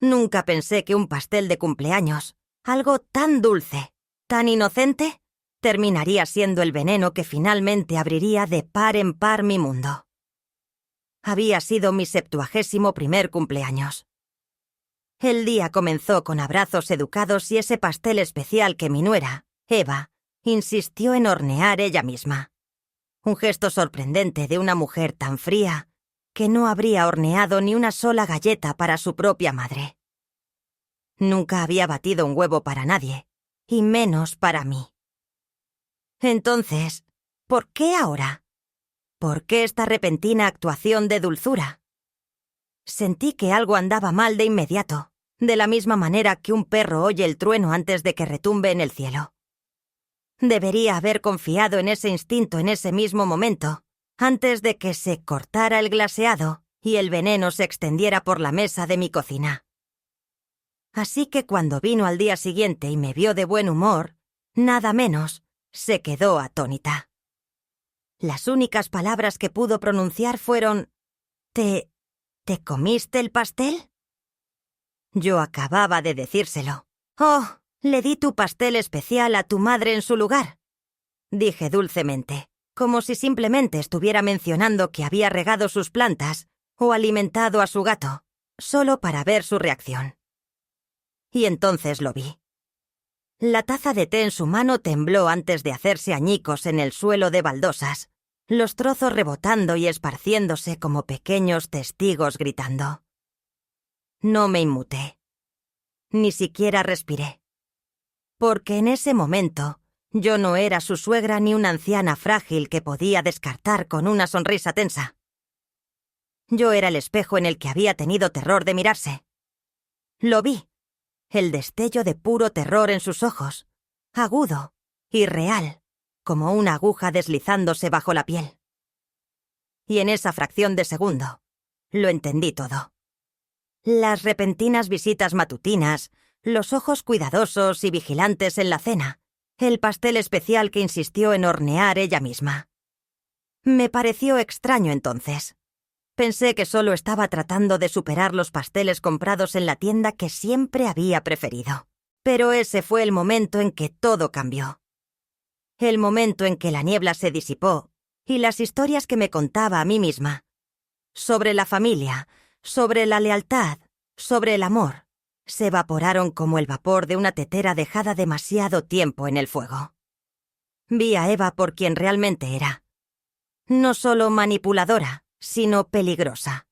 Nunca pensé que un pastel de cumpleaños, algo tan dulce, tan inocente, terminaría siendo el veneno que finalmente abriría de par en par mi mundo. Había sido mi 71º cumpleaños. El día comenzó con abrazos educados y ese pastel especial que mi nuera, Eva, insistió en hornear ella misma. Un gesto sorprendente de una mujer tan fría que no habría horneado ni una sola galleta para su propia madre. Nunca había batido un huevo para nadie, y menos para mí. Entonces, ¿por qué ahora? ¿Por qué esta repentina actuación de dulzura? Sentí que algo andaba mal de inmediato, de la misma manera que un perro oye el trueno antes de que retumbe en el cielo. Debería haber confiado en ese instinto en ese mismo momento, antes de que se cortara el glaseado y el veneno se extendiera por la mesa de mi cocina. Así que cuando vino al día siguiente y me vio de buen humor, nada menos, se quedó atónita. Las únicas palabras que pudo pronunciar fueron: ¿Te comiste el pastel? Yo acababa de decírselo. «Oh, le di tu pastel especial a tu madre en su lugar», dije dulcemente, como si simplemente estuviera mencionando que había regado sus plantas o alimentado a su gato, solo para ver su reacción. Y entonces lo vi. La taza de té en su mano tembló antes de hacerse añicos en el suelo de baldosas, los trozos rebotando y esparciéndose como pequeños testigos gritando. No me inmuté. Ni siquiera respiré. Porque en ese momento yo no era su suegra ni una anciana frágil que podía descartar con una sonrisa tensa. Yo era el espejo en el que había tenido terror de mirarse. Lo vi. El destello de puro terror en sus ojos, agudo y real, como una aguja deslizándose bajo la piel. Y en esa fracción de segundo, lo entendí todo. Las repentinas visitas matutinas, los ojos cuidadosos y vigilantes en la cena, el pastel especial que insistió en hornear ella misma. Me pareció extraño entonces. Pensé que solo estaba tratando de superar los pasteles comprados en la tienda que siempre había preferido. Pero ese fue el momento en que todo cambió. El momento en que la niebla se disipó y las historias que me contaba a mí misma, sobre la familia, sobre la lealtad, sobre el amor, se evaporaron como el vapor de una tetera dejada demasiado tiempo en el fuego. Vi a Eva por quien realmente era. No solo manipuladora, sino peligrosa.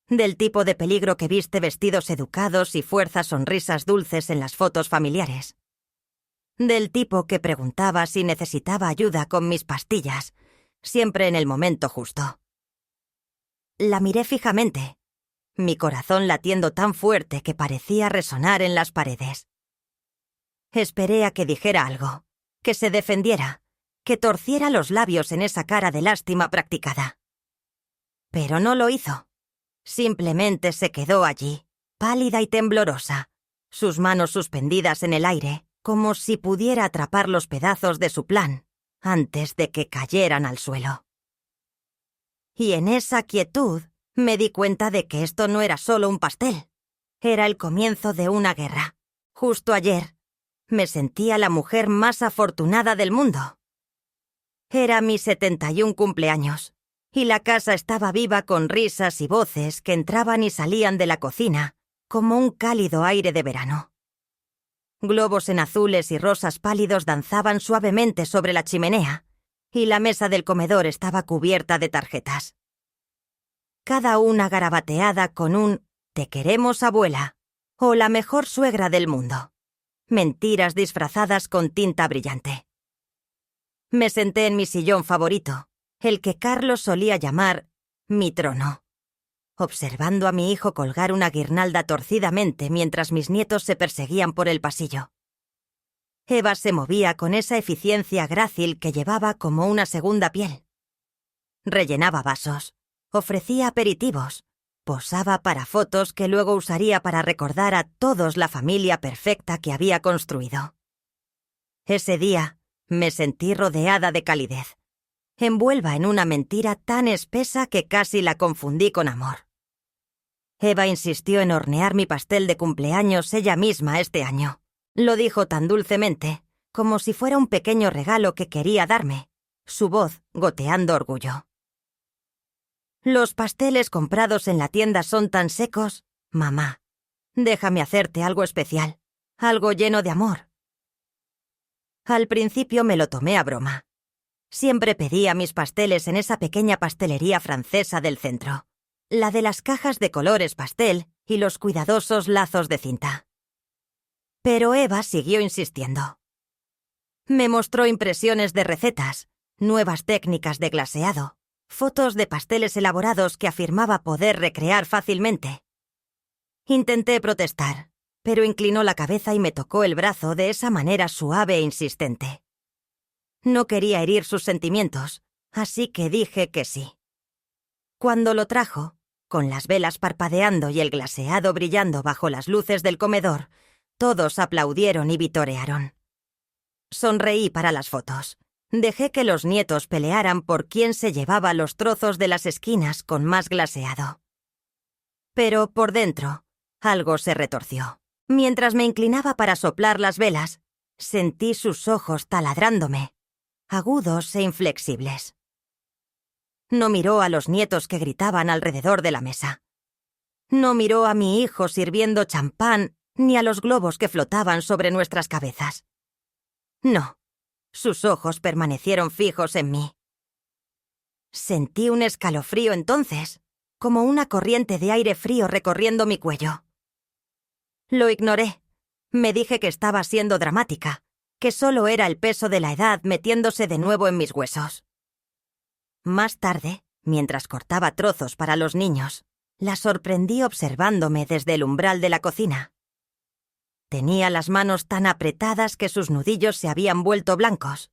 Del tipo de peligro que viste vestidos educados y fuerza sonrisas dulces en las fotos familiares. Del tipo que preguntaba si necesitaba ayuda con mis pastillas, siempre en el momento justo. La miré fijamente, mi corazón latiendo tan fuerte que parecía resonar en las paredes. Esperé a que dijera algo, que se defendiera, que torciera los labios en esa cara de lástima practicada. Pero no lo hizo. Simplemente se quedó allí, pálida y temblorosa, sus manos suspendidas en el aire, como si pudiera atrapar los pedazos de su plan antes de que cayeran al suelo. Y en esa quietud me di cuenta de que esto no era solo un pastel. Era el comienzo de una guerra. Justo ayer, me sentía la mujer más afortunada del mundo. Era mi 71 cumpleaños. Y la casa estaba viva con risas y voces que entraban y salían de la cocina, como un cálido aire de verano. Globos en azules y rosas pálidos danzaban suavemente sobre la chimenea, y la mesa del comedor estaba cubierta de tarjetas. Cada una garabateada con un «Te queremos, abuela» o «La mejor suegra del mundo». Mentiras disfrazadas con tinta brillante. Me senté en mi sillón favorito, el que Carlos solía llamar mi trono, observando a mi hijo colgar una guirnalda torcidamente mientras mis nietos se perseguían por el pasillo. Eva se movía con esa eficiencia grácil que llevaba como una segunda piel. Rellenaba vasos, ofrecía aperitivos, posaba para fotos que luego usaría para recordar a todos la familia perfecta que había construido. Ese día me sentí rodeada de calidez, envuelva en una mentira tan espesa que casi la confundí con amor. Eva insistió en hornear mi pastel de cumpleaños ella misma este año. Lo dijo tan dulcemente, como si fuera un pequeño regalo que quería darme, su voz goteando orgullo. «Los pasteles comprados en la tienda son tan secos, mamá. Déjame hacerte algo especial, algo lleno de amor». Al principio me lo tomé a broma. Siempre pedía mis pasteles en esa pequeña pastelería francesa del centro, la de las cajas de colores pastel y los cuidadosos lazos de cinta. Pero Eva siguió insistiendo. Me mostró impresiones de recetas, nuevas técnicas de glaseado, fotos de pasteles elaborados que afirmaba poder recrear fácilmente. Intenté protestar, pero inclinó la cabeza y me tocó el brazo de esa manera suave e insistente. No quería herir sus sentimientos, así que dije que sí. Cuando lo trajo, con las velas parpadeando y el glaseado brillando bajo las luces del comedor, todos aplaudieron y vitorearon. Sonreí para las fotos. Dejé que los nietos pelearan por quién se llevaba los trozos de las esquinas con más glaseado. Pero por dentro, algo se retorció. Mientras me inclinaba para soplar las velas, sentí sus ojos taladrándome, agudos e inflexibles. No miró a los nietos que gritaban alrededor de la mesa. No miró a mi hijo sirviendo champán ni a los globos que flotaban sobre nuestras cabezas. No, sus ojos permanecieron fijos en mí. Sentí un escalofrío entonces, como una corriente de aire frío recorriendo mi cuello. Lo ignoré. Me dije que estaba siendo dramática, que solo era el peso de la edad metiéndose de nuevo en mis huesos. Más tarde, mientras cortaba trozos para los niños, la sorprendí observándome desde el umbral de la cocina. Tenía las manos tan apretadas que sus nudillos se habían vuelto blancos.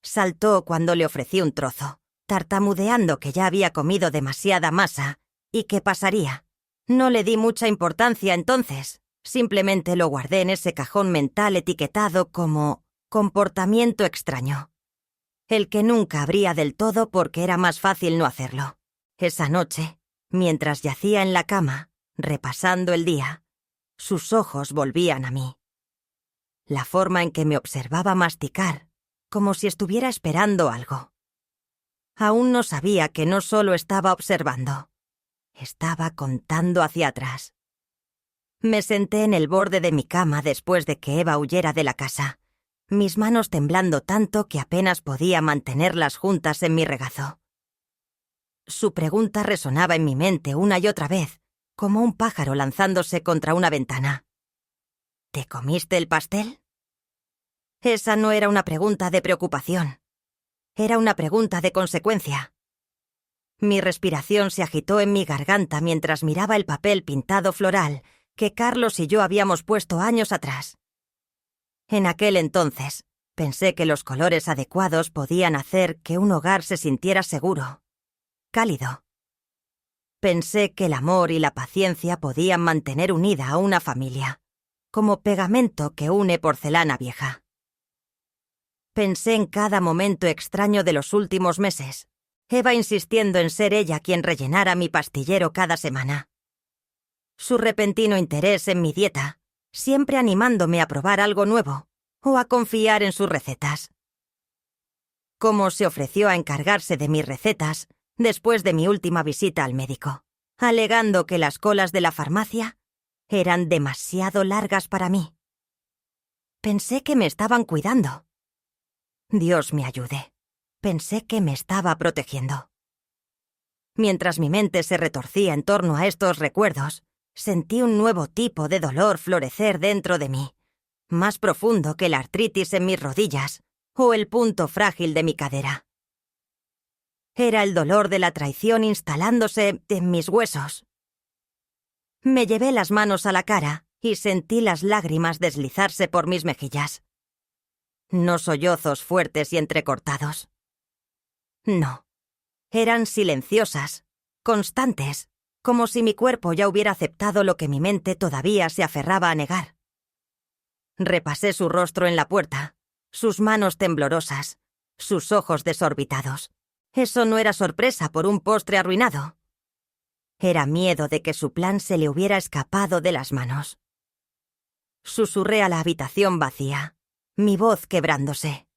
Saltó cuando le ofrecí un trozo, tartamudeando que ya había comido demasiada masa y que pasaría. No le di mucha importancia entonces, simplemente lo guardé en ese cajón mental etiquetado como comportamiento extraño, el que nunca abría del todo porque era más fácil no hacerlo. Esa noche, mientras yacía en la cama, repasando el día, sus ojos volvían a mí. La forma en que me observaba masticar, como si estuviera esperando algo. Aún no sabía que no solo estaba observando. Estaba contando hacia atrás. Me senté en el borde de mi cama después de que Eva huyera de la casa, mis manos temblando tanto que apenas podía mantenerlas juntas en mi regazo. Su pregunta resonaba en mi mente una y otra vez, como un pájaro lanzándose contra una ventana. ¿Te comiste el pastel? Esa no era una pregunta de preocupación. Era una pregunta de consecuencia. Mi respiración se agitó en mi garganta mientras miraba el papel pintado floral que Carlos y yo habíamos puesto años atrás. En aquel entonces, pensé que los colores adecuados podían hacer que un hogar se sintiera seguro, cálido. Pensé que el amor y la paciencia podían mantener unida a una familia, como pegamento que une porcelana vieja. Pensé en cada momento extraño de los últimos meses, Eva insistiendo en ser ella quien rellenara mi pastillero cada semana. Su repentino interés en mi dieta, siempre animándome a probar algo nuevo o a confiar en sus recetas. Cómo se ofreció a encargarse de mis recetas después de mi última visita al médico, alegando que las colas de la farmacia eran demasiado largas para mí. Pensé que me estaban cuidando. Dios me ayude. Pensé que me estaba protegiendo. Mientras mi mente se retorcía en torno a estos recuerdos, sentí un nuevo tipo de dolor florecer dentro de mí, más profundo que la artritis en mis rodillas o el punto frágil de mi cadera. Era el dolor de la traición instalándose en mis huesos. Me llevé las manos a la cara y sentí las lágrimas deslizarse por mis mejillas. No sollozos fuertes y entrecortados. No. Eran silenciosas, constantes, como si mi cuerpo ya hubiera aceptado lo que mi mente todavía se aferraba a negar. Repasé su rostro en la puerta, sus manos temblorosas, sus ojos desorbitados. Eso no era sorpresa por un postre arruinado. Era miedo de que su plan se le hubiera escapado de las manos. Susurré a la habitación vacía, mi voz quebrándose.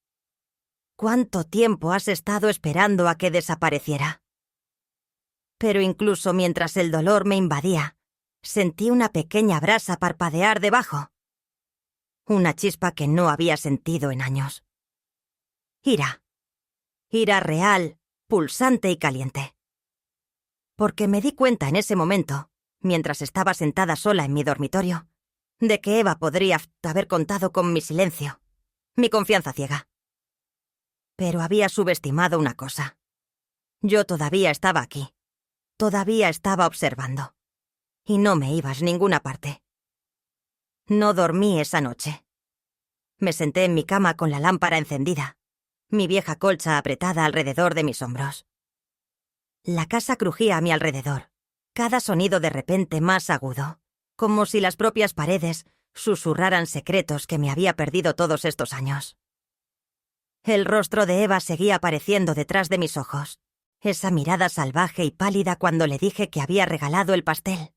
¿Cuánto tiempo has estado esperando a que desapareciera? Pero incluso mientras el dolor me invadía, sentí una pequeña brasa parpadear debajo. Una chispa que no había sentido en años. Ira. Ira real, pulsante y caliente. Porque me di cuenta en ese momento, mientras estaba sentada sola en mi dormitorio, de que Eva podría haber contado con mi silencio, mi confianza ciega. Pero había subestimado una cosa. Yo todavía estaba aquí. Todavía estaba observando. Y no me ibas a ninguna parte. No dormí esa noche. Me senté en mi cama con la lámpara encendida, mi vieja colcha apretada alrededor de mis hombros. La casa crujía a mi alrededor, cada sonido de repente más agudo, como si las propias paredes susurraran secretos que me había perdido todos estos años. El rostro de Eva seguía apareciendo detrás de mis ojos, esa mirada salvaje y pálida cuando le dije que había regalado el pastel.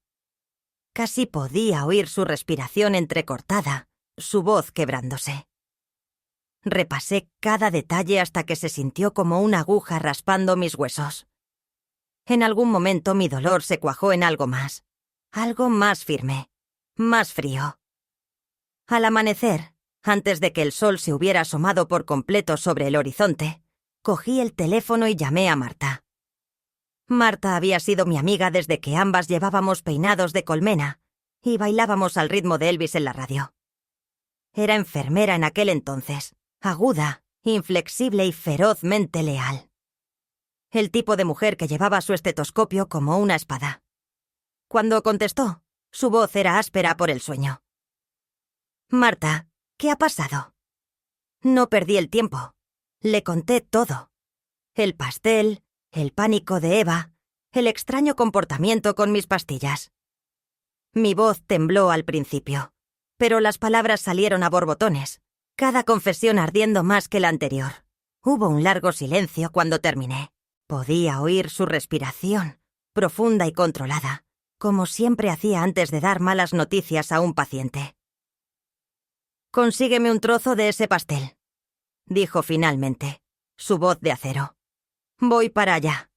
Casi podía oír su respiración entrecortada, su voz quebrándose. Repasé cada detalle hasta que se sintió como una aguja raspando mis huesos. En algún momento mi dolor se cuajó en algo más firme, más frío. Al amanecer, antes de que el sol se hubiera asomado por completo sobre el horizonte, cogí el teléfono y llamé a Marta. Marta había sido mi amiga desde que ambas llevábamos peinados de colmena y bailábamos al ritmo de Elvis en la radio. Era enfermera en aquel entonces, aguda, inflexible y ferozmente leal. El tipo de mujer que llevaba su estetoscopio como una espada. Cuando contestó, su voz era áspera por el sueño. «Marta, ¿qué ha pasado?» No perdí el tiempo. Le conté todo. El pastel, el pánico de Eva, el extraño comportamiento con mis pastillas. Mi voz tembló al principio, pero las palabras salieron a borbotones, cada confesión ardiendo más que la anterior. Hubo un largo silencio cuando terminé. Podía oír su respiración, profunda y controlada, como siempre hacía antes de dar malas noticias a un paciente. «Consígueme un trozo de ese pastel», dijo finalmente, su voz de acero. «Voy para allá».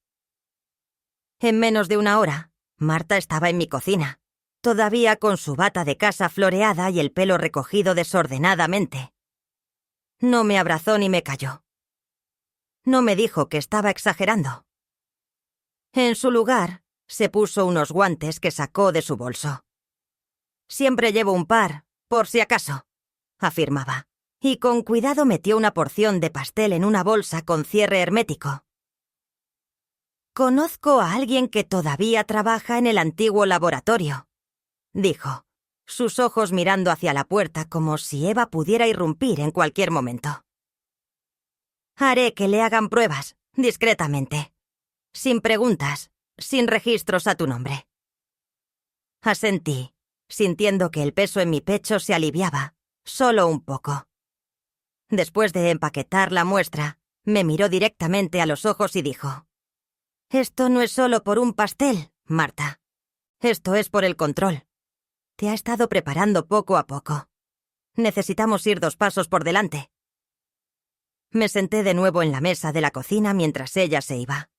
En menos de una hora, Marta estaba en mi cocina, todavía con su bata de casa floreada y el pelo recogido desordenadamente. No me abrazó ni me calló. No me dijo que estaba exagerando. En su lugar, se puso unos guantes que sacó de su bolso. «Siempre llevo un par, por si acaso», afirmaba, y con cuidado metió una porción de pastel en una bolsa con cierre hermético. «Conozco a alguien que todavía trabaja en el antiguo laboratorio», dijo, sus ojos mirando hacia la puerta como si Eva pudiera irrumpir en cualquier momento. «Haré que le hagan pruebas, discretamente, sin preguntas, sin registros a tu nombre». Asentí, sintiendo que el peso en mi pecho se aliviaba, solo un poco. Después de empaquetar la muestra, me miró directamente a los ojos y dijo: «Esto no es solo por un pastel, Marta. Esto es por el control. Te ha estado preparando poco a poco. Necesitamos ir 2 pasos por delante». Me senté de nuevo en la mesa de la cocina mientras ella se iba.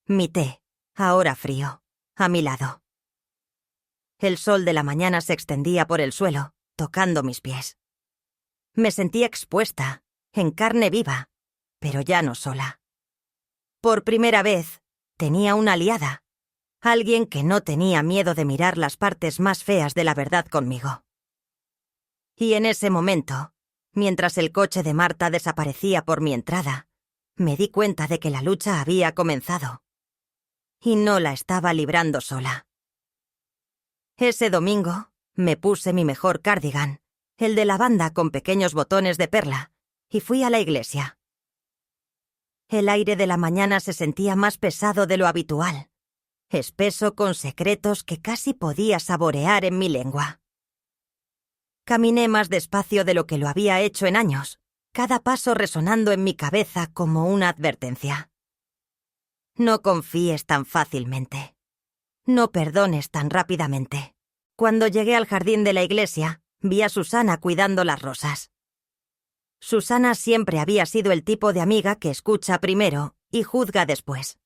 Mi té, ahora frío, a mi lado. El sol de la mañana se extendía por el suelo, tocando mis pies. Me sentía expuesta, en carne viva, pero ya no sola. Por primera vez, tenía una aliada, alguien que no tenía miedo de mirar las partes más feas de la verdad conmigo. Y en ese momento, mientras el coche de Marta desaparecía por mi entrada, me di cuenta de que la lucha había comenzado. Y no la estaba librando sola. Ese domingo, me puse mi mejor cardigan, el de lavanda con pequeños botones de perla, y fui a la iglesia. El aire de la mañana se sentía más pesado de lo habitual, espeso con secretos que casi podía saborear en mi lengua. Caminé más despacio de lo que lo había hecho en años, cada paso resonando en mi cabeza como una advertencia. No confíes tan fácilmente. No perdones tan rápidamente. Cuando llegué al jardín de la iglesia, vi a Susana cuidando las rosas. Susana siempre había sido el tipo de amiga que escucha primero y juzga después.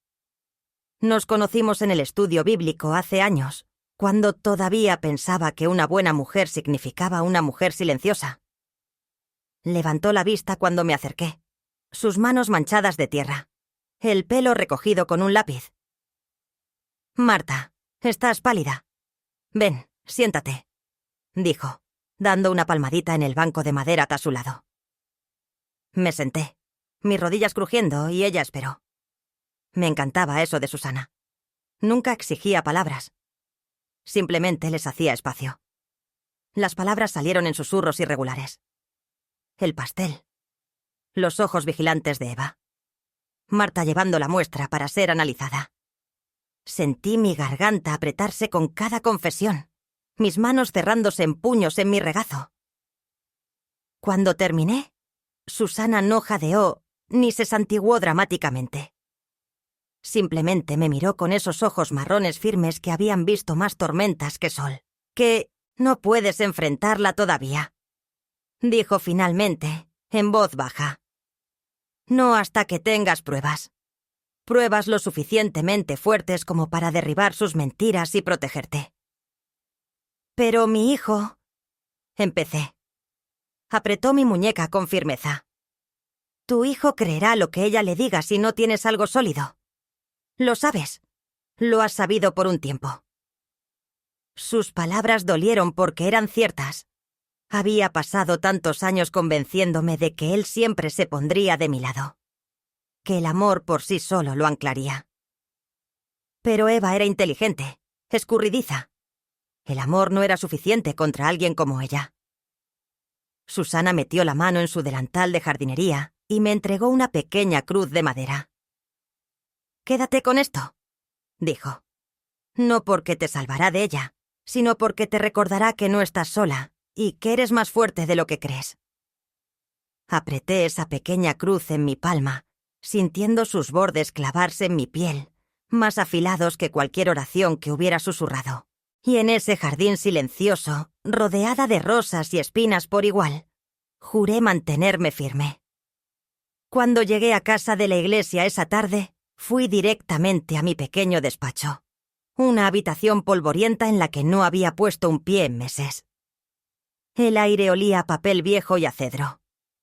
Nos conocimos en el estudio bíblico hace años, cuando todavía pensaba que una buena mujer significaba una mujer silenciosa. Levantó la vista cuando me acerqué, sus manos manchadas de tierra, el pelo recogido con un lápiz. «Marta, estás pálida. Ven, siéntate», dijo, dando una palmadita en el banco de madera a su lado. Me senté, mis rodillas crujiendo, y ella esperó. Me encantaba eso de Susana. Nunca exigía palabras. Simplemente les hacía espacio. Las palabras salieron en susurros irregulares. El pastel. Los ojos vigilantes de Eva. Marta llevando la muestra para ser analizada. Sentí mi garganta apretarse con cada confesión, mis manos cerrándose en puños en mi regazo. Cuando terminé, Susana no jadeó ni se santiguó dramáticamente. Simplemente me miró con esos ojos marrones firmes que habían visto más tormentas que sol. «Que no puedes enfrentarla todavía», dijo finalmente, en voz baja. «No hasta que tengas pruebas. Pruebas lo suficientemente fuertes como para derribar sus mentiras y protegerte». «Pero mi hijo...» empecé. Apretó mi muñeca con firmeza. «Tu hijo creerá lo que ella le diga si no tienes algo sólido. Lo sabes. Lo has sabido por un tiempo». Sus palabras dolieron porque eran ciertas. Había pasado tantos años convenciéndome de que él siempre se pondría de mi lado, que el amor por sí solo lo anclaría. Pero Eva era inteligente, escurridiza. El amor no era suficiente contra alguien como ella. Susana metió la mano en su delantal de jardinería y me entregó una pequeña cruz de madera. «Quédate con esto», dijo. «No porque te salvará de ella, sino porque te recordará que no estás sola y que eres más fuerte de lo que crees». Apreté esa pequeña cruz en mi palma, sintiendo sus bordes clavarse en mi piel, más afilados que cualquier oración que hubiera susurrado. Y en ese jardín silencioso, rodeada de rosas y espinas por igual, juré mantenerme firme. Cuando llegué a casa de la iglesia esa tarde, fui directamente a mi pequeño despacho. Una habitación polvorienta en la que no había puesto un pie en meses. El aire olía a papel viejo y a cedro,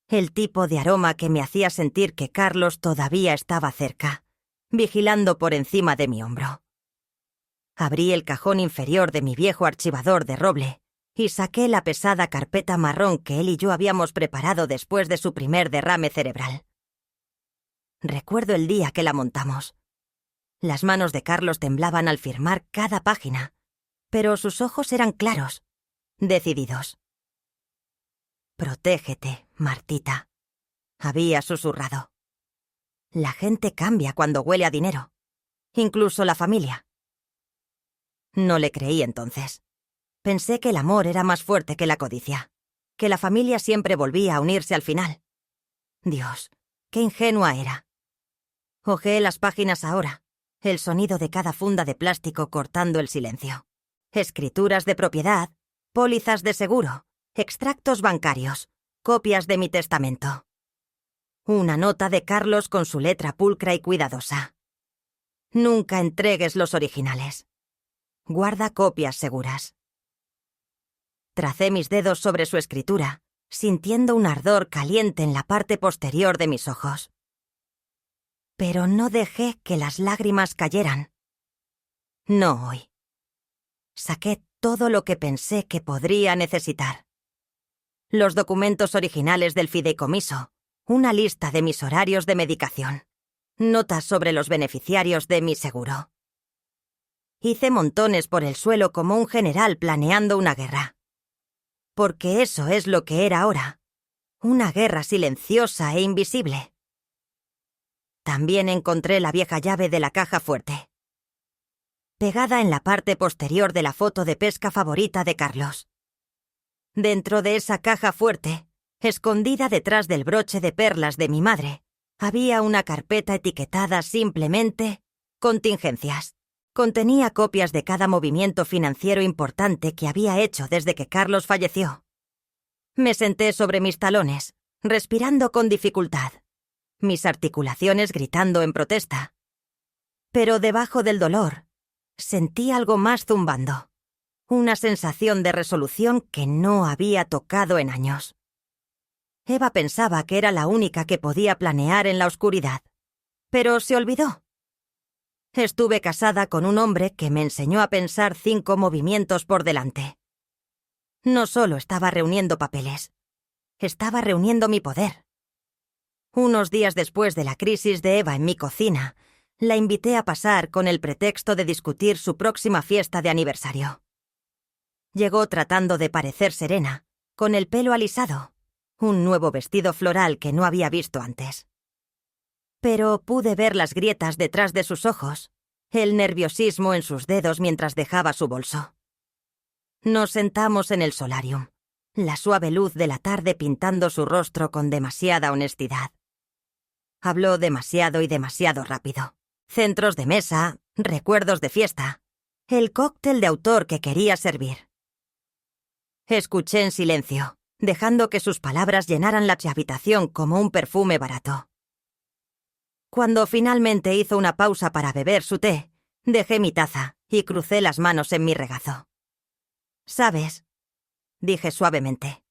el tipo de aroma que me hacía sentir que Carlos todavía estaba cerca, vigilando por encima de mi hombro. Abrí el cajón inferior de mi viejo archivador de roble y saqué la pesada carpeta marrón que él y yo habíamos preparado después de su primer derrame cerebral. Recuerdo el día que la montamos. Las manos de Carlos temblaban al firmar cada página, pero sus ojos eran claros, decididos. «Protégete, Martita», había susurrado. «La gente cambia cuando huele a dinero, incluso la familia». No le creí entonces. Pensé que el amor era más fuerte que la codicia, que la familia siempre volvía a unirse al final. Dios, qué ingenua era. Hojeé las páginas ahora, el sonido de cada funda de plástico cortando el silencio. Escrituras de propiedad, pólizas de seguro, extractos bancarios, copias de mi testamento. Una nota de Carlos con su letra pulcra y cuidadosa. «Nunca entregues los originales. Guarda copias seguras». Tracé mis dedos sobre su escritura, sintiendo un ardor caliente en la parte posterior de mis ojos. Pero no dejé que las lágrimas cayeran. No hoy. Saqué todo lo que pensé que podría necesitar. Los documentos originales del fideicomiso, una lista de mis horarios de medicación, notas sobre los beneficiarios de mi seguro. Hice montones por el suelo como un general planeando una guerra. Porque eso es lo que era ahora, una guerra silenciosa e invisible. También encontré la vieja llave de la caja fuerte, pegada en la parte posterior de la foto de pesca favorita de Carlos. Dentro de esa caja fuerte, escondida detrás del broche de perlas de mi madre, había una carpeta etiquetada simplemente «Contingencias». Contenía copias de cada movimiento financiero importante que había hecho desde que Carlos falleció. Me senté sobre mis talones, respirando con dificultad, mis articulaciones gritando en protesta. Pero debajo del dolor, sentí algo más zumbando, una sensación de resolución que no había tocado en años. Eva pensaba que era la única que podía planear en la oscuridad, pero se olvidó. Estuve casada con un hombre que me enseñó a pensar 5 movimientos por delante. No solo estaba reuniendo papeles, estaba reuniendo mi poder. Unos días después de la crisis de Eva en mi cocina, la invité a pasar con el pretexto de discutir su próxima fiesta de aniversario. Llegó tratando de parecer serena, con el pelo alisado, un nuevo vestido floral que no había visto antes. Pero pude ver las grietas detrás de sus ojos, el nerviosismo en sus dedos mientras dejaba su bolso. Nos sentamos en el solarium, la suave luz de la tarde pintando su rostro con demasiada honestidad. Habló demasiado y demasiado rápido. Centros de mesa, recuerdos de fiesta, el cóctel de autor que quería servir. Escuché en silencio, dejando que sus palabras llenaran la habitación como un perfume barato. Cuando finalmente hizo una pausa para beber su té, dejé mi taza y crucé las manos en mi regazo. «¿Sabes?», dije suavemente.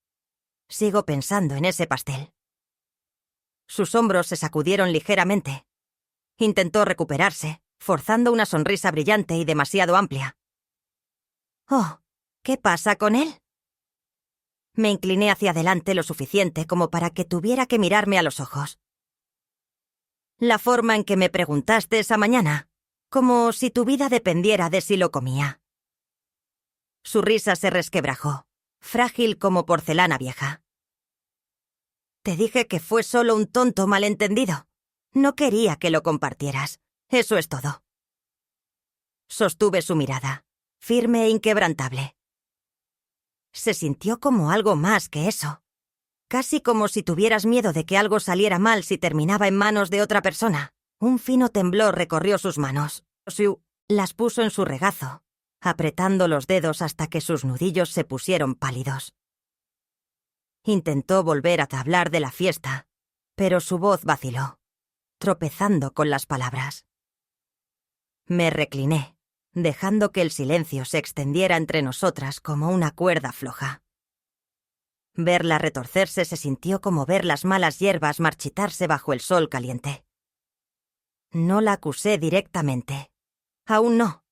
«Sigo pensando en ese pastel». Sus hombros se sacudieron ligeramente. Intentó recuperarse, forzando una sonrisa brillante y demasiado amplia. «Oh, ¿qué pasa con él?». Me incliné hacia adelante lo suficiente como para que tuviera que mirarme a los ojos. «La forma en que me preguntaste esa mañana, como si tu vida dependiera de si lo comía». Su risa se resquebrajó, frágil como porcelana vieja. «Te dije que fue solo un tonto malentendido. No quería que lo compartieras. Eso es todo». Sostuve su mirada, firme e inquebrantable. Se sintió como algo más que eso. Casi como si tuvieras miedo de que algo saliera mal si terminaba en manos de otra persona. Un fino temblor recorrió sus manos. Las puso en su regazo, apretando los dedos hasta que sus nudillos se pusieron pálidos. Intentó volver a hablar de la fiesta, pero su voz vaciló, tropezando con las palabras. Me recliné, dejando que el silencio se extendiera entre nosotras como una cuerda floja. Verla retorcerse se sintió como ver las malas hierbas marchitarse bajo el sol caliente. No la acusé directamente. Aún no.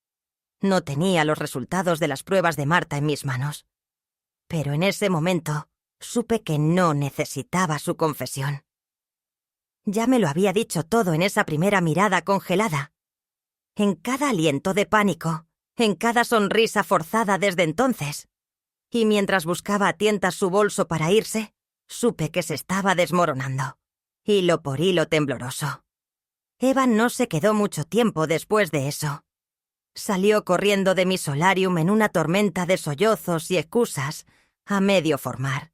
No tenía los resultados de las pruebas de Marta en mis manos. Pero en ese momento supe que no necesitaba su confesión. Ya me lo había dicho todo en esa primera mirada congelada. En cada aliento de pánico, en cada sonrisa forzada desde entonces. Y mientras buscaba a tientas su bolso para irse, supe que se estaba desmoronando, hilo por hilo tembloroso. Eva no se quedó mucho tiempo después de eso. Salió corriendo de mi solarium en una tormenta de sollozos y excusas a medio formar,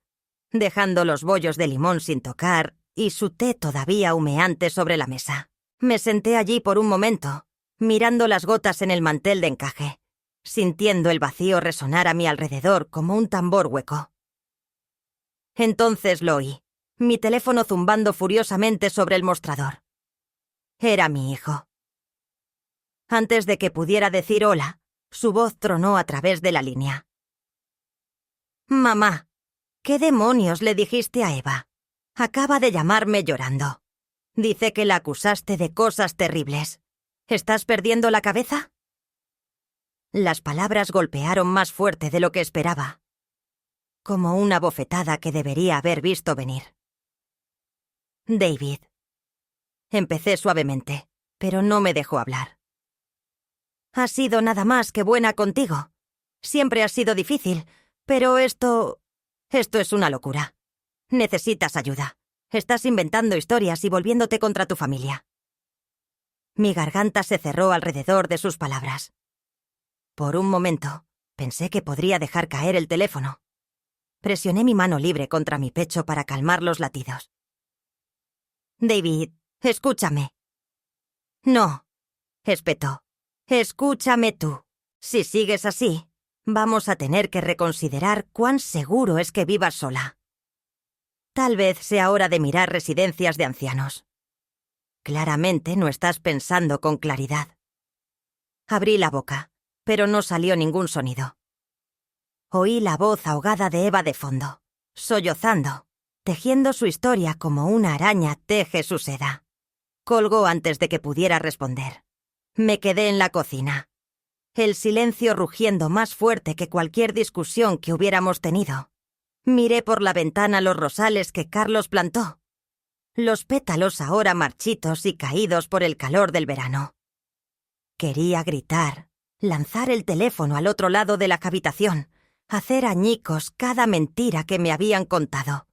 dejando los bollos de limón sin tocar y su té todavía humeante sobre la mesa. Me senté allí por un momento, mirando las gotas en el mantel de encaje, sintiendo el vacío resonar a mi alrededor como un tambor hueco. Entonces lo oí, mi teléfono zumbando furiosamente sobre el mostrador. Era mi hijo. Antes de que pudiera decir hola, su voz tronó a través de la línea. «Mamá, ¿qué demonios le dijiste a Eva? Acaba de llamarme llorando. Dice que la acusaste de cosas terribles. ¿Estás perdiendo la cabeza?». Las palabras golpearon más fuerte de lo que esperaba, como una bofetada que debería haber visto venir. «David». Empecé suavemente, pero no me dejó hablar. «Ha sido nada más que buena contigo. Siempre has sido difícil, pero esto es una locura. Necesitas ayuda. Estás inventando historias y volviéndote contra tu familia». Mi garganta se cerró alrededor de sus palabras. Por un momento, pensé que podría dejar caer el teléfono. Presioné mi mano libre contra mi pecho para calmar los latidos. «David, escúchame». «No», espetó. Escúchame tú. Si sigues así, vamos a tener que reconsiderar cuán seguro es que vivas sola. Tal vez sea hora de mirar residencias de ancianos. Claramente no estás pensando con claridad. Abrí la boca, pero no salió ningún sonido. Oí la voz ahogada de Eva de fondo, sollozando, tejiendo su historia como una araña teje su seda. Colgó antes de que pudiera responder. Me quedé en la cocina. El silencio rugiendo más fuerte que cualquier discusión que hubiéramos tenido. Miré por la ventana los rosales que Carlos plantó. Los pétalos ahora marchitos y caídos por el calor del verano. Quería gritar, lanzar el teléfono al otro lado de la habitación, hacer añicos cada mentira que me habían contado.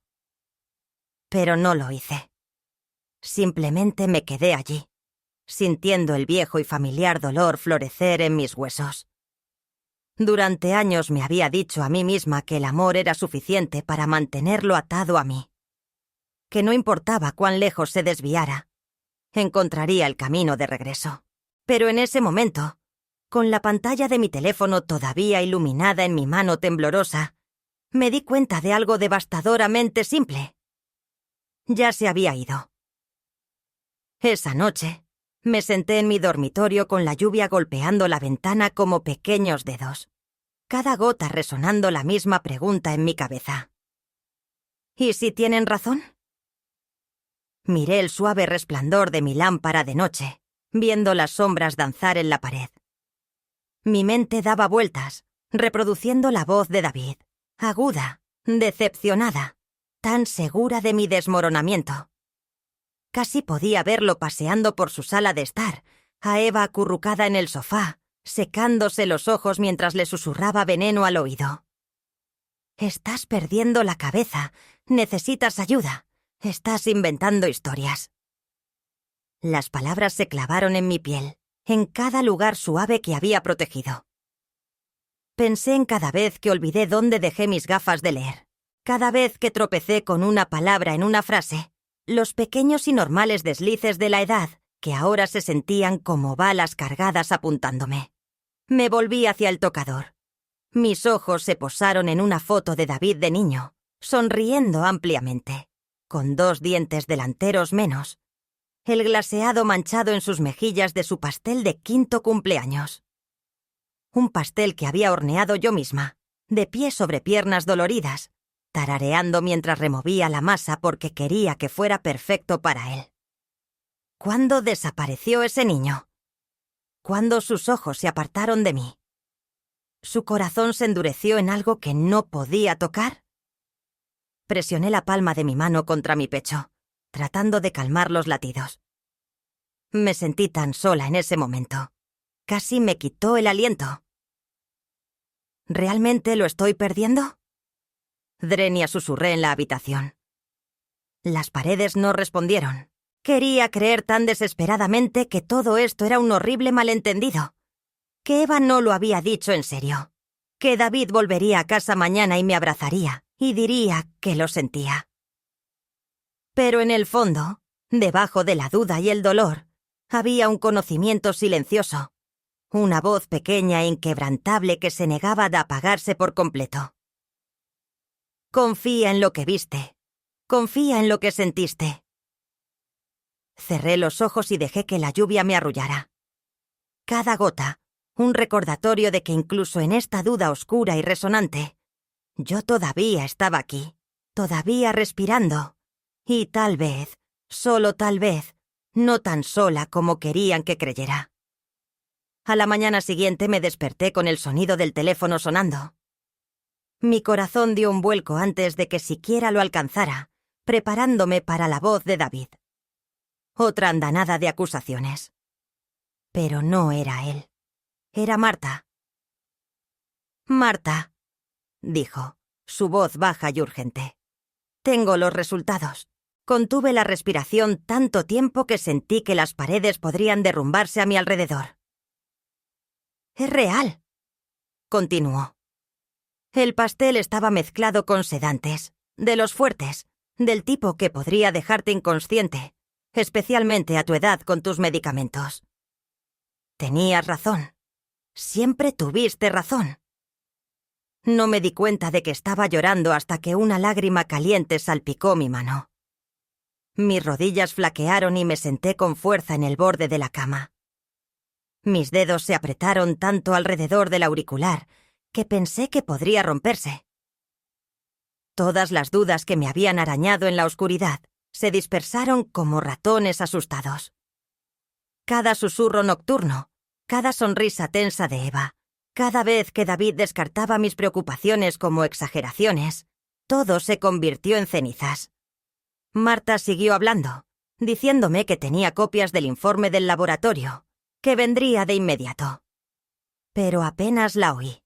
Pero no lo hice. Simplemente me quedé allí, sintiendo el viejo y familiar dolor florecer en mis huesos. Durante años me había dicho a mí misma que el amor era suficiente para mantenerlo atado a mí. Que no importaba cuán lejos se desviara, encontraría el camino de regreso. Pero en ese momento, con la pantalla de mi teléfono todavía iluminada en mi mano temblorosa, me di cuenta de algo devastadoramente simple. Ya se había ido. Esa noche, me senté en mi dormitorio con la lluvia golpeando la ventana como pequeños dedos, cada gota resonando la misma pregunta en mi cabeza. ¿Y si tienen razón? Miré el suave resplandor de mi lámpara de noche, viendo las sombras danzar en la pared. Mi mente daba vueltas, reproduciendo la voz de David, aguda, decepcionada, tan segura de mi desmoronamiento. Casi podía verlo paseando por su sala de estar, a Eva acurrucada en el sofá, secándose los ojos mientras le susurraba veneno al oído. «Estás perdiendo la cabeza, necesitas ayuda, estás inventando historias». Las palabras se clavaron en mi piel, en cada lugar suave que había protegido. Pensé en cada vez que olvidé dónde dejé mis gafas de leer, cada vez que tropecé con una palabra en una frase, los pequeños y normales deslices de la edad que ahora se sentían como balas cargadas apuntándome. Me volví hacia el tocador. Mis ojos se posaron en una foto de David de niño, sonriendo ampliamente, con 2 dientes delanteros menos, el glaseado manchado en sus mejillas de su pastel de 5º cumpleaños. Un pastel que había horneado yo misma, de pie sobre piernas doloridas, tarareando mientras removía la masa porque quería que fuera perfecto para él. ¿Cuándo desapareció ese niño? ¿Cuándo sus ojos se apartaron de mí? ¿Su corazón se endureció en algo que no podía tocar? Presioné la palma de mi mano contra mi pecho, tratando de calmar los latidos. Me sentí tan sola en ese momento. Casi me quitó el aliento. ¿Realmente lo estoy perdiendo? Drenia susurré en la habitación. Las paredes no respondieron. Quería creer tan desesperadamente que todo esto era un horrible malentendido. Que Eva no lo había dicho en serio. Que David volvería a casa mañana y me abrazaría, y diría que lo sentía. Pero en el fondo, debajo de la duda y el dolor, había un conocimiento silencioso, una voz pequeña e inquebrantable que se negaba a apagarse por completo. Confía en lo que viste. Confía en lo que sentiste. Cerré los ojos y dejé que la lluvia me arrullara. Cada gota, un recordatorio de que incluso en esta duda oscura y resonante, yo todavía estaba aquí, todavía respirando, y tal vez, solo tal vez, no tan sola como querían que creyera. A la mañana siguiente me desperté con el sonido del teléfono sonando. Mi corazón dio un vuelco antes de que siquiera lo alcanzara, preparándome para la voz de David. Otra andanada de acusaciones. Pero no era él. Era Marta. «Marta», dijo, su voz baja y urgente. «Tengo los resultados. Contuve la respiración tanto tiempo que sentí que las paredes podrían derrumbarse a mi alrededor». «Es real», continuó. El pastel estaba mezclado con sedantes, de los fuertes, del tipo que podría dejarte inconsciente, especialmente a tu edad con tus medicamentos. Tenías razón. Siempre tuviste razón. No me di cuenta de que estaba llorando hasta que una lágrima caliente salpicó mi mano. Mis rodillas flaquearon y me senté con fuerza en el borde de la cama. Mis dedos se apretaron tanto alrededor del auricular que pensé que podría romperse. Todas las dudas que me habían arañado en la oscuridad se dispersaron como ratones asustados. Cada susurro nocturno, cada sonrisa tensa de Eva, cada vez que David descartaba mis preocupaciones como exageraciones, todo se convirtió en cenizas. Marta siguió hablando, diciéndome que tenía copias del informe del laboratorio, que vendría de inmediato. Pero apenas la oí.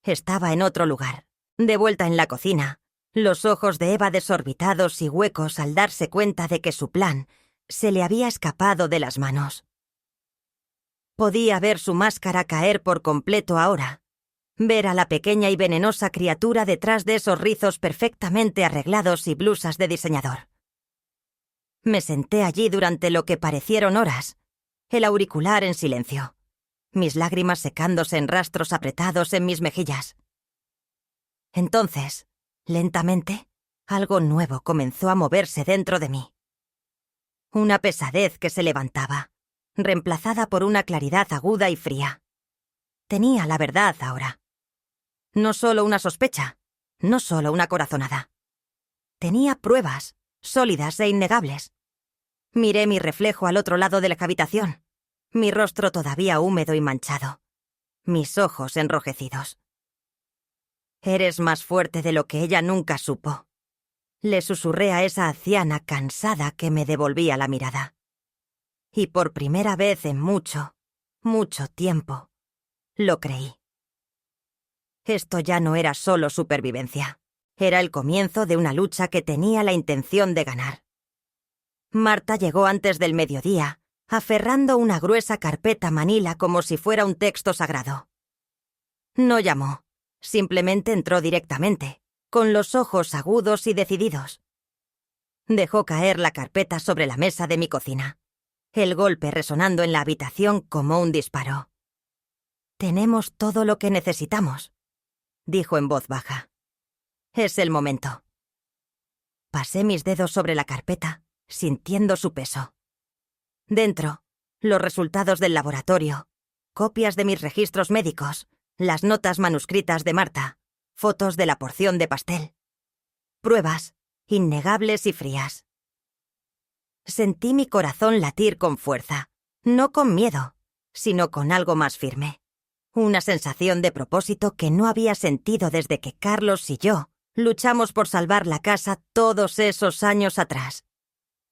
Estaba en otro lugar, de vuelta en la cocina, los ojos de Eva desorbitados y huecos al darse cuenta de que su plan se le había escapado de las manos. Podía ver su máscara caer por completo ahora, ver a la pequeña y venenosa criatura detrás de esos rizos perfectamente arreglados y blusas de diseñador. Me senté allí durante lo que parecieron horas, el auricular en silencio, mis lágrimas secándose en rastros apretados en mis mejillas. Entonces, lentamente, algo nuevo comenzó a moverse dentro de mí. Una pesadez que se levantaba, reemplazada por una claridad aguda y fría. Tenía la verdad ahora. No solo una sospecha, no solo una corazonada. Tenía pruebas, sólidas e innegables. Miré mi reflejo al otro lado de la habitación, mi rostro todavía húmedo y manchado, mis ojos enrojecidos. «Eres más fuerte de lo que ella nunca supo», le susurré a esa anciana cansada que me devolvía la mirada. Y por primera vez en mucho, mucho tiempo, lo creí. Esto ya no era solo supervivencia. Era el comienzo de una lucha que tenía la intención de ganar. Marta llegó antes del mediodía, aferrando una gruesa carpeta manila como si fuera un texto sagrado. No llamó, simplemente entró directamente, con los ojos agudos y decididos. Dejó caer la carpeta sobre la mesa de mi cocina, el golpe resonando en la habitación como un disparo. «Tenemos todo lo que necesitamos», dijo en voz baja. «Es el momento». Pasé mis dedos sobre la carpeta, sintiendo su peso. Dentro, los resultados del laboratorio, copias de mis registros médicos, las notas manuscritas de Marta, fotos de la porción de pastel. Pruebas, innegables y frías. Sentí mi corazón latir con fuerza, no con miedo, sino con algo más firme. Una sensación de propósito que no había sentido desde que Carlos y yo luchamos por salvar la casa todos esos años atrás.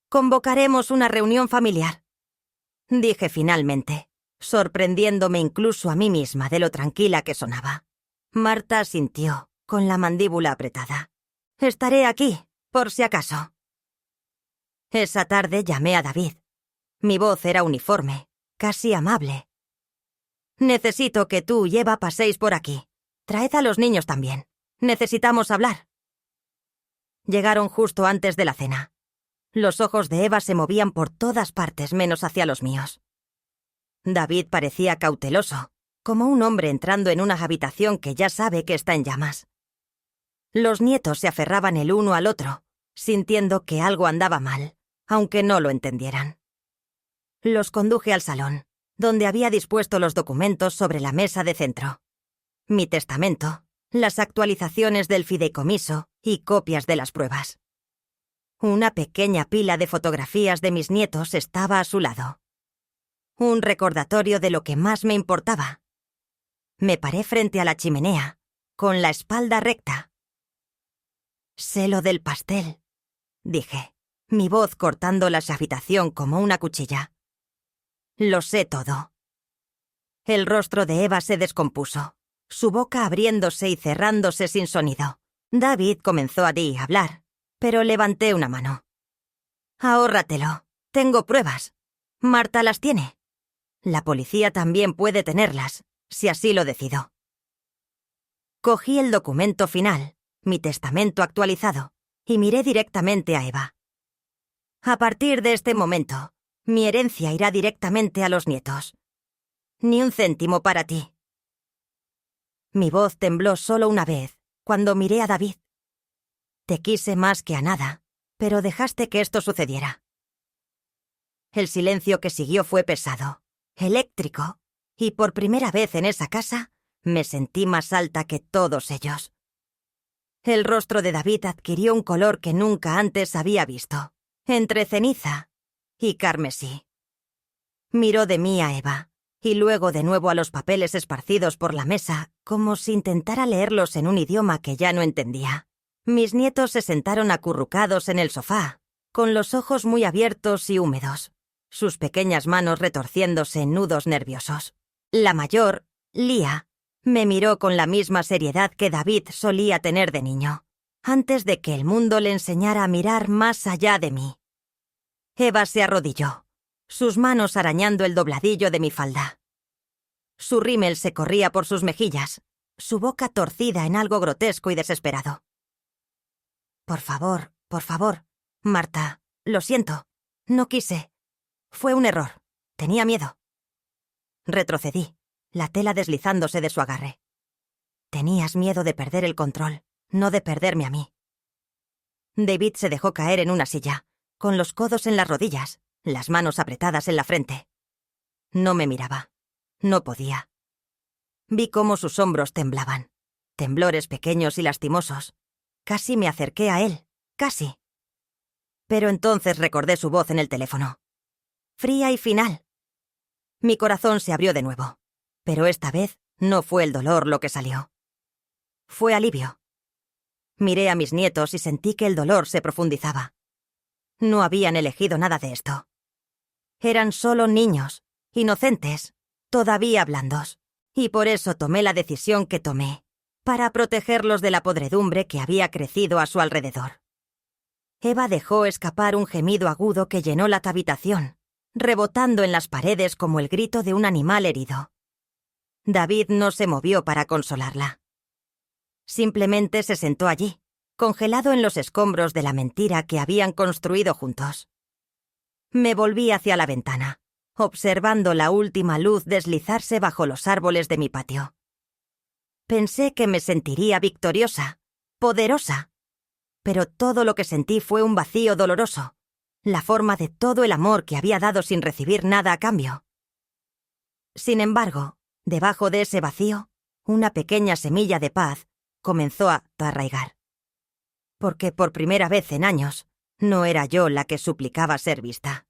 «Convocaremos una reunión familiar», dije finalmente, sorprendiéndome incluso a mí misma de lo tranquila que sonaba. Marta asintió, con la mandíbula apretada. «Estaré aquí, por si acaso». Esa tarde llamé a David. Mi voz era uniforme, casi amable. «Necesito que tú y Eva paséis por aquí. Traed a los niños también. Necesitamos hablar». Llegaron justo antes de la cena. Los ojos de Eva se movían por todas partes menos hacia los míos. David parecía cauteloso, como un hombre entrando en una habitación que ya sabe que está en llamas. Los nietos se aferraban el uno al otro, sintiendo que algo andaba mal, aunque no lo entendieran. Los conduje al salón, donde había dispuesto los documentos sobre la mesa de centro. Mi testamento, las actualizaciones del fideicomiso y copias de las pruebas. Una pequeña pila de fotografías de mis nietos estaba a su lado. Un recordatorio de lo que más me importaba. Me paré frente a la chimenea, con la espalda recta. «Sé lo del pastel», dije, mi voz cortando la habitación como una cuchilla. «Lo sé todo». El rostro de Eva se descompuso, su boca abriéndose y cerrándose sin sonido. David comenzó a hablar, pero levanté una mano. «Ahórratelo. Tengo pruebas. Marta las tiene. La policía también puede tenerlas, si así lo decido». Cogí el documento final, mi testamento actualizado, y miré directamente a Eva. «A partir de este momento, mi herencia irá directamente a los nietos. Ni un céntimo para ti. Mi voz tembló solo una vez, cuando miré a David. Te quise más que a nada, pero dejaste que esto sucediera. El silencio que siguió fue pesado, eléctrico, y por primera vez en esa casa me sentí más alta que todos ellos. El rostro de David adquirió un color que nunca antes había visto, entre ceniza y carmesí. Miró de mí a Eva, y luego de nuevo a los papeles esparcidos por la mesa, como si intentara leerlos en un idioma que ya no entendía. Mis nietos se sentaron acurrucados en el sofá, con los ojos muy abiertos y húmedos, sus pequeñas manos retorciéndose en nudos nerviosos. La mayor, Lía, me miró con la misma seriedad que David solía tener de niño, antes de que el mundo le enseñara a mirar más allá de mí. Eva se arrodilló, sus manos arañando el dobladillo de mi falda. Su rímel se corría por sus mejillas, su boca torcida en algo grotesco y desesperado. Por favor, Marta, lo siento, no quise. Fue un error, tenía miedo. Retrocedí, la tela deslizándose de su agarre. Tenías miedo de perder el control, no de perderme a mí. David se dejó caer en una silla, con los codos en las rodillas, las manos apretadas en la frente. No me miraba. No podía. Vi cómo sus hombros temblaban, temblores pequeños y lastimosos. Casi me acerqué a él, casi. Pero entonces recordé su voz en el teléfono. Fría y final. Mi corazón se abrió de nuevo, pero esta vez no fue el dolor lo que salió. Fue alivio. Miré a mis nietos y sentí que el dolor se profundizaba. No habían elegido nada de esto. Eran solo niños, inocentes, todavía blandos, y por eso tomé la decisión que tomé, para protegerlos de la podredumbre que había crecido a su alrededor. Eva dejó escapar un gemido agudo que llenó la habitación, rebotando en las paredes como el grito de un animal herido. David no se movió para consolarla. Simplemente se sentó allí, congelado en los escombros de la mentira que habían construido juntos. Me volví hacia la ventana, observando la última luz deslizarse bajo los árboles de mi patio. Pensé que me sentiría victoriosa, poderosa, pero todo lo que sentí fue un vacío doloroso, la forma de todo el amor que había dado sin recibir nada a cambio. Sin embargo, debajo de ese vacío, una pequeña semilla de paz comenzó a arraigar. Porque por primera vez en años, no era yo la que suplicaba ser vista.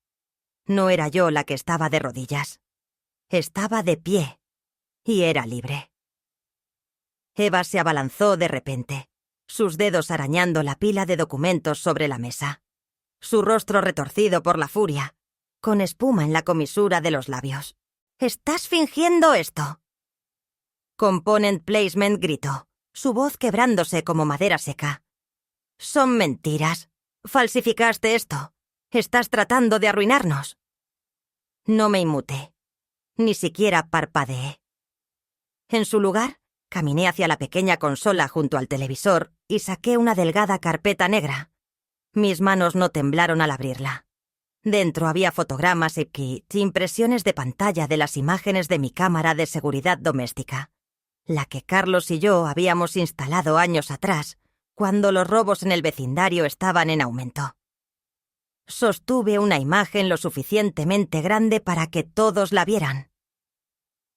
No era yo la que estaba de rodillas. Estaba de pie, y era libre. Eva se abalanzó de repente, sus dedos arañando la pila de documentos sobre la mesa, su rostro retorcido por la furia, con espuma en la comisura de los labios. «¿Estás fingiendo esto?» Component Placement gritó, su voz quebrándose como madera seca. «Son mentiras. Falsificaste esto. Estás tratando de arruinarnos». No me inmuté. Ni siquiera parpadeé. En su lugar, caminé hacia la pequeña consola junto al televisor y saqué una delgada carpeta negra. Mis manos no temblaron al abrirla. Dentro había fotogramas y kits, impresiones de pantalla de las imágenes de mi cámara de seguridad doméstica, la que Carlos y yo habíamos instalado años atrás, cuando los robos en el vecindario estaban en aumento. Sostuve una imagen lo suficientemente grande para que todos la vieran.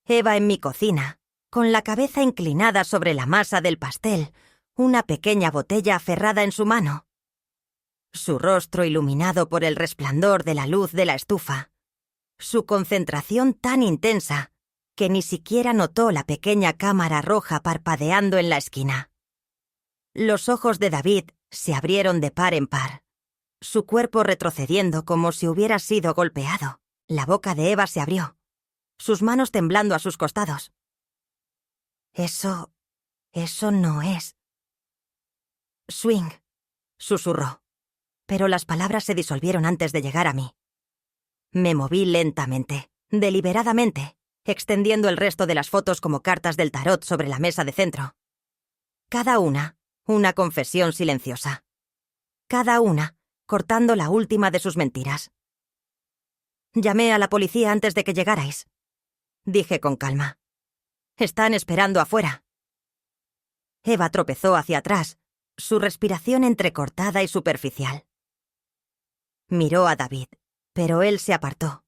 Eva en mi cocina, con la cabeza inclinada sobre la masa del pastel, una pequeña botella aferrada en su mano. Su rostro iluminado por el resplandor de la luz de la estufa. Su concentración tan intensa que ni siquiera notó la pequeña cámara roja parpadeando en la esquina. Los ojos de David se abrieron de par en par, su cuerpo retrocediendo como si hubiera sido golpeado. La boca de Eva se abrió, sus manos temblando a sus costados. Eso no es. Swing, susurró, pero las palabras se disolvieron antes de llegar a mí. Me moví lentamente, deliberadamente, extendiendo el resto de las fotos como cartas del tarot sobre la mesa de centro. Cada una confesión silenciosa. Cada una cortando la última de sus mentiras. Llamé a la policía antes de que llegarais. dije con calma. Están esperando afuera. Eva tropezó hacia atrás, su respiración entrecortada y superficial. Miró a David, pero él se apartó,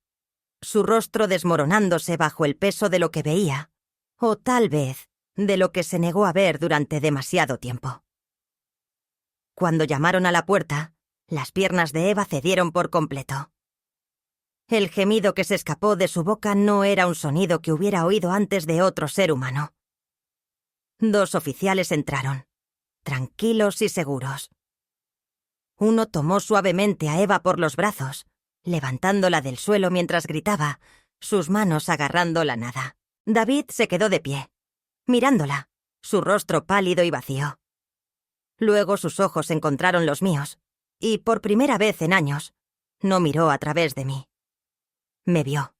su rostro desmoronándose bajo el peso de lo que veía, o tal vez de lo que se negó a ver durante demasiado tiempo. Cuando llamaron a la puerta, las piernas de Eva cedieron por completo. El gemido que se escapó de su boca no era un sonido que hubiera oído antes de otro ser humano. 2 oficiales entraron, tranquilos y seguros. Uno tomó suavemente a Eva por los brazos, levantándola del suelo mientras gritaba, sus manos agarrando la nada. David se quedó de pie, mirándola, su rostro pálido y vacío. Luego sus ojos encontraron los míos, y por primera vez en años, no miró a través de mí. Me vio.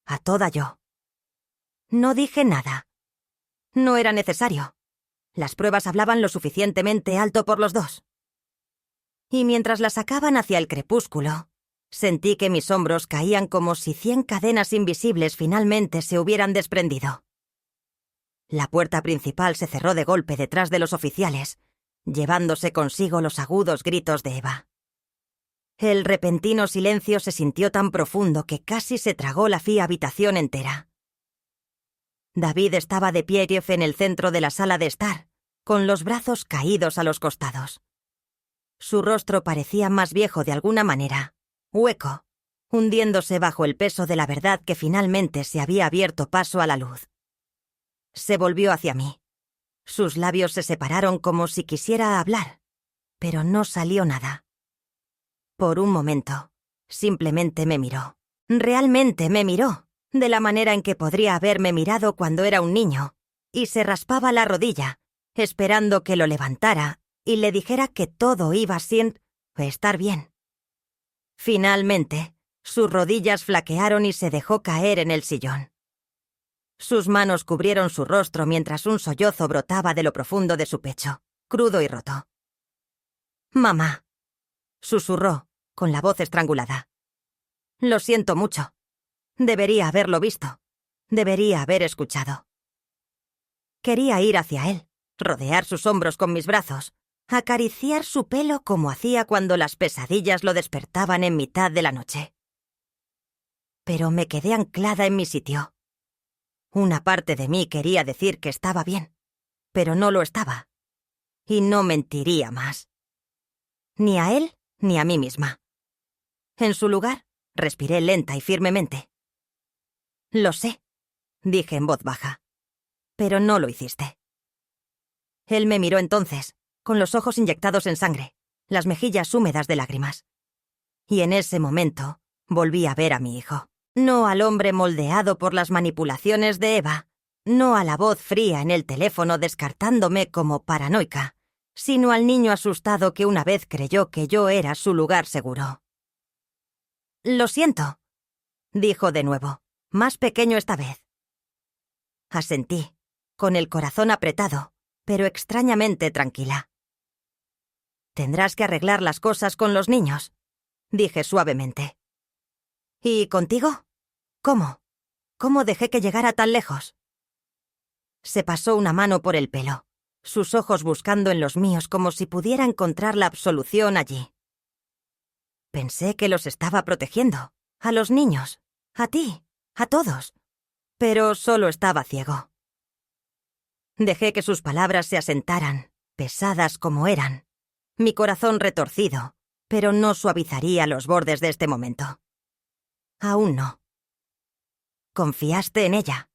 A toda yo. No dije nada. No era necesario. Las pruebas hablaban lo suficientemente alto por los dos. Y mientras la sacaban hacia el crepúsculo, sentí que mis hombros caían como si 100 cadenas invisibles finalmente se hubieran desprendido. La puerta principal se cerró de golpe detrás de los oficiales, llevándose consigo los agudos gritos de Eva. El repentino silencio se sintió tan profundo que casi se tragó la fría habitación entera. David estaba de pie en el centro de la sala de estar, con los brazos caídos a los costados. Su rostro parecía más viejo de alguna manera, hueco, hundiéndose bajo el peso de la verdad que finalmente se había abierto paso a la luz. Se volvió hacia mí. Sus labios se separaron como si quisiera hablar, pero no salió nada. Por un momento, simplemente me miró. Realmente me miró, de la manera en que podría haberme mirado cuando era un niño, y se raspaba la rodilla, esperando que lo levantara y le dijera que todo iba sin estar bien. Finalmente, sus rodillas flaquearon y se dejó caer en el sillón. Sus manos cubrieron su rostro mientras un sollozo brotaba de lo profundo de su pecho, crudo y roto. «Mamá», susurró, con la voz estrangulada. «Lo siento mucho. Debería haberlo visto. Debería haber escuchado». Quería ir hacia él, rodear sus hombros con mis brazos, acariciar su pelo como hacía cuando las pesadillas lo despertaban en mitad de la noche. Pero me quedé anclada en mi sitio. Una parte de mí quería decir que estaba bien, pero no lo estaba. Y no mentiría más. Ni a él ni a mí misma. En su lugar, respiré lenta y firmemente. «Lo sé», dije en voz baja, «pero no lo hiciste». Él me miró entonces, con los ojos inyectados en sangre, las mejillas húmedas de lágrimas. Y en ese momento volví a ver a mi hijo. No al hombre moldeado por las manipulaciones de Eva, no a la voz fría en el teléfono descartándome como paranoica, sino al niño asustado que una vez creyó que yo era su lugar seguro. «Lo siento», dijo de nuevo, más pequeño esta vez. Asentí, con el corazón apretado, pero extrañamente tranquila. «Tendrás que arreglar las cosas con los niños», dije suavemente. «¿Y contigo? ¿Cómo? ¿Cómo dejé que llegara tan lejos?» Se pasó una mano por el pelo, sus ojos buscando en los míos como si pudiera encontrar la absolución allí. Pensé que los estaba protegiendo, a los niños, a ti, a todos, pero solo estaba ciego. Dejé que sus palabras se asentaran, pesadas como eran, mi corazón retorcido, pero no suavizaría los bordes de este momento. Aún no. «Confiaste en ella»,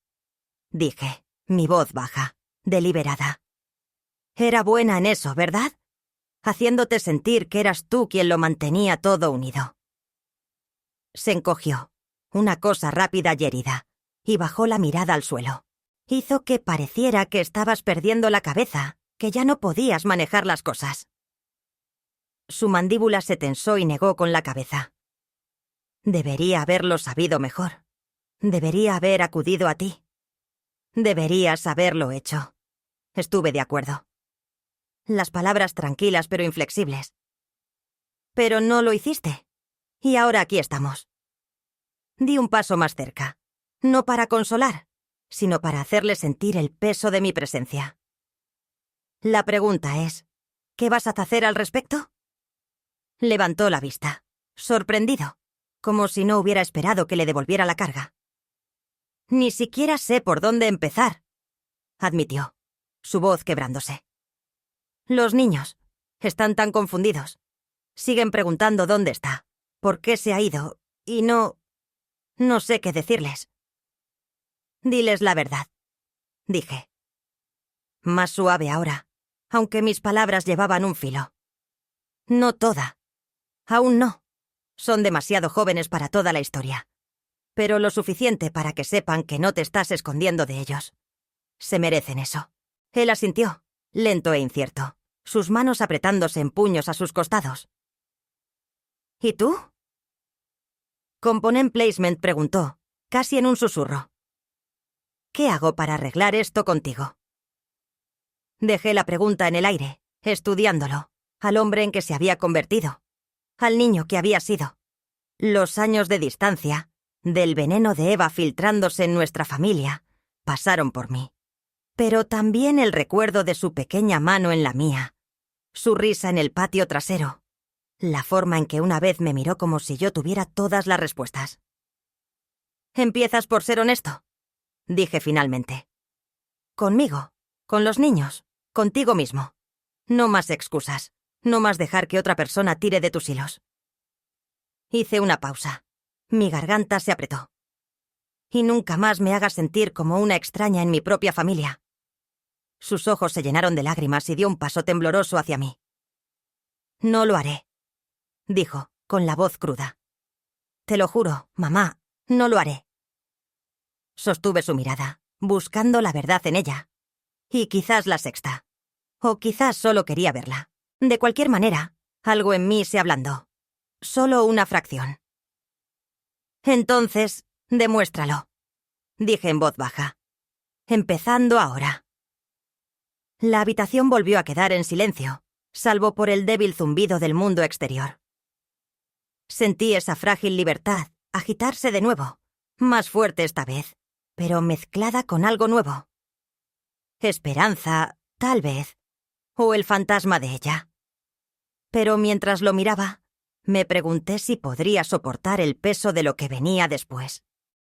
dije, mi voz baja, deliberada. «Era buena en eso, ¿verdad? Haciéndote sentir que eras tú quien lo mantenía todo unido». Se encogió, una cosa rápida y herida, y bajó la mirada al suelo. Hizo que pareciera que estabas perdiendo la cabeza, que ya no podías manejar las cosas. Su mandíbula se tensó y negó con la cabeza. «Debería haberlo sabido mejor. Debería haber acudido a ti. Deberías haberlo hecho». Estuve de acuerdo. Las palabras tranquilas pero inflexibles. «Pero no lo hiciste. Y ahora aquí estamos». Di un paso más cerca. No para consolar, sino para hacerle sentir el peso de mi presencia. La pregunta es, ¿qué vas a hacer al respecto? Levantó la vista, sorprendido, como si no hubiera esperado que le devolviera la carga. Ni siquiera sé por dónde empezar, admitió, su voz quebrándose. Los niños están tan confundidos. Siguen preguntando dónde está, por qué se ha ido, y no sé qué decirles. Diles la verdad, dije. Más suave ahora, aunque mis palabras llevaban un filo. No toda. Aún no. Son demasiado jóvenes para toda la historia. Pero lo suficiente para que sepan que no te estás escondiendo de ellos. Se merecen eso. Él asintió, lento e incierto, sus manos apretándose en puños a sus costados. ¿Y tú? Component Placement preguntó, casi en un susurro. ¿Qué hago para arreglar esto contigo? Dejé la pregunta en el aire, estudiándolo, al hombre en que se había convertido, al niño que había sido. Los años de distancia, del veneno de Eva filtrándose en nuestra familia, pasaron por mí. Pero también el recuerdo de su pequeña mano en la mía, su risa en el patio trasero, la forma en que una vez me miró como si yo tuviera todas las respuestas. «Empiezas por ser honesto», dije finalmente. «Conmigo, con los niños, contigo mismo. No más excusas, no más dejar que otra persona tire de tus hilos». Hice una pausa. Mi garganta se apretó. «Y nunca más me hagas sentir como una extraña en mi propia familia». Sus ojos se llenaron de lágrimas y dio un paso tembloroso hacia mí. «No lo haré», dijo, con la voz cruda. «Te lo juro, mamá, no lo haré». Sostuve su mirada, buscando la verdad en ella. Y quizás la sexta. O quizás solo quería verla. De cualquier manera, algo en mí se ablandó. Solo una fracción. «Entonces, demuéstralo», dije en voz baja. «Empezando ahora». La habitación volvió a quedar en silencio, salvo por el débil zumbido del mundo exterior. Sentí esa frágil libertad agitarse de nuevo, más fuerte esta vez, pero mezclada con algo nuevo. Esperanza, tal vez, o el fantasma de ella. Pero mientras lo miraba, me pregunté si podría soportar el peso de lo que venía después.